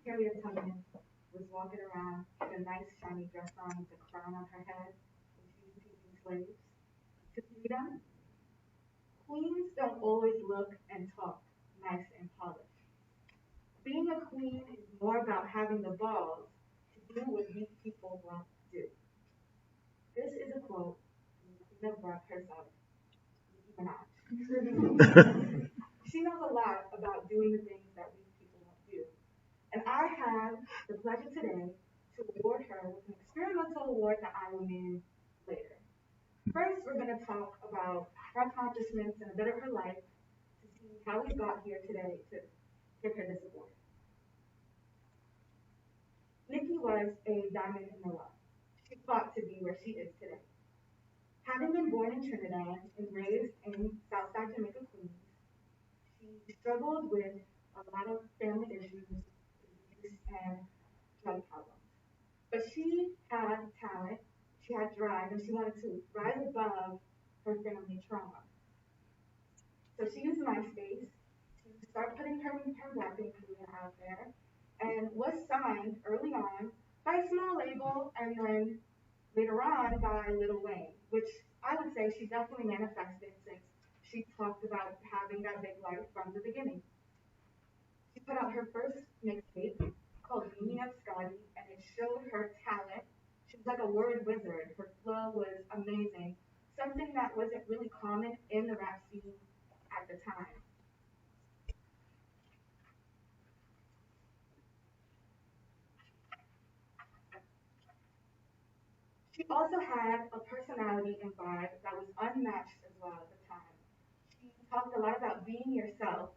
Harriet Tubman was walking around with a nice shiny dress on with a crown on her head, and she was taking slaves to freedom. Queens don't always look and talk nice and polished. Being a queen is more about having the balls to do what weak people won't do. This is a quote from the Brooke herself, Nicki Minaj. She knows a lot about doing the things that weak people won't do. And I have the pleasure today to award her with an experimental award that I will name later. First, we're going to talk about her accomplishments and a bit of her life to see how we got here today to give her this award. Nikki was a diamond in the rough. She fought to be where she is today. Having been born in Trinidad and raised in Southside Jamaica, Queens, she struggled with a lot of family issues, abuse, and drug problems. But she had talent, she had drive, and she wanted to rise above her family trauma. So she used MySpace to start putting her rapping career out there and was signed early on by a small label and then later on by Lil Wayne, which I would say she definitely manifested since she talked about having that big life from the beginning. She put out her first mixtape called Beanie Up Scotty, and it showed her talent. She was like a word wizard. Her flow was amazing, something that wasn't really common in the rap scene at the time. She also had a personality and vibe that was unmatched as well at the time. She talked a lot about being yourself,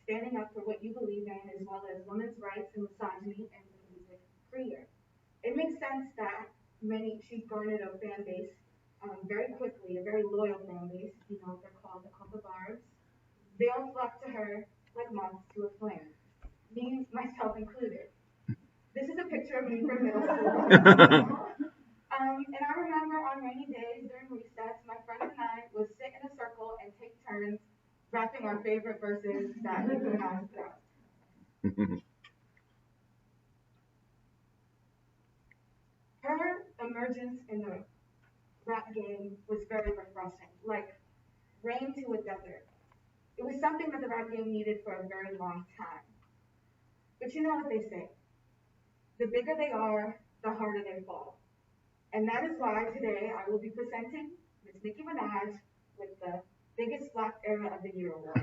standing up for what you believe in, as well as women's rights and misogyny in the music career. It makes sense that she garnered a fan base very quickly, a very loyal fan base. You know, they're called the Barbs. They all flocked to her like moths to a flame, me, myself included. This is a picture of me from middle school. And I remember on rainy days during recess, my friends and I would sit in a circle and take turns rapping our favorite verses that Nicki Minaj put out. Her emergence in the rap game was very refreshing, like rain to a desert. It was something that the rap game needed for a very long time. But you know what they say, the bigger they are, the harder they fall. And that is why today I will be presenting Ms. Nicki Minaj with the biggest flop era of the year award.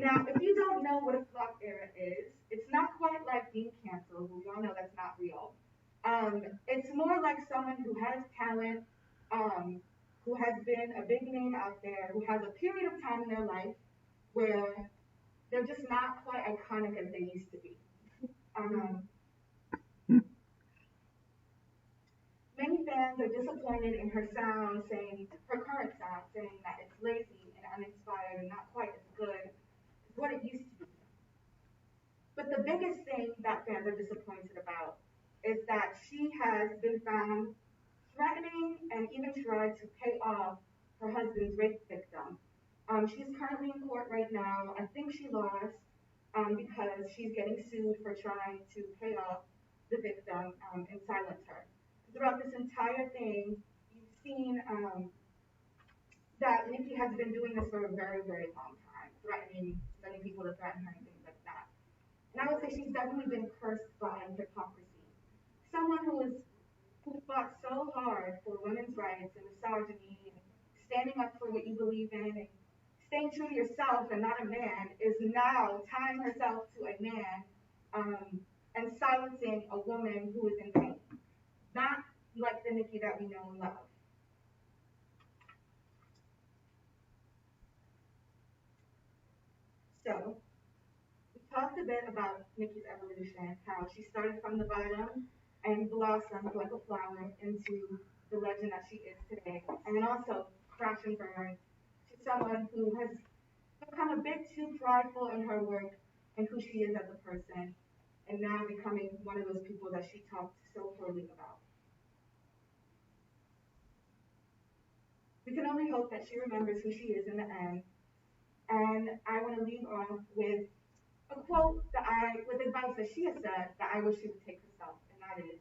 Now, if you don't know what a flop era is, it's not quite like being canceled. We all know that's not real. It's more like someone who has talent, um, who has been a big name out there, who has a period of time in their life where they're just not quite iconic as they used to be. Um, Many fans are disappointed in her sound, saying her current sound, saying that it's lazy and uninspired and not quite as good as what it used to be. But the biggest thing that fans are disappointed about is that she has been found threatening and even tried to pay off her husband's rape victim. She's currently in court right now. I think she lost because she's getting sued for trying to pay off the victim and silence her. Throughout this entire thing, you've seen that Nikki has been doing this for a very, very long time, threatening, getting people to threaten her and things like that. And I would say she's definitely been cursed by hypocrisy. Someone who fought so hard for women's rights and misogyny and standing up for what you believe in and staying true to yourself and not a man is now tying herself to a man and silencing a woman who is in pain. Not like the Nikki that we know and love. So, we talked a bit about Nikki's evolution, how she started from the bottom and blossomed like a flower into the legend that she is today. And then also crash and burn to someone who has become a bit too prideful in her work and who she is as a person, and now becoming one of those people that she talked so poorly about. We can only hope that she remembers who she is in the end. And I want to leave off with A quote with advice that she has said that I wish she would take herself, and that is,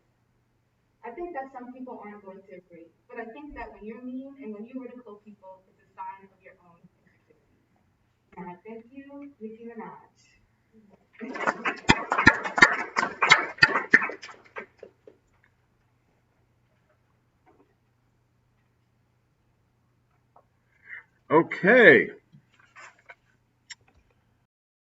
I think that some people aren't going to agree, but I think that when you're mean and when you ridicule people, it's a sign of your own insecurities. And I thank you, Nicki Minaj. Okay.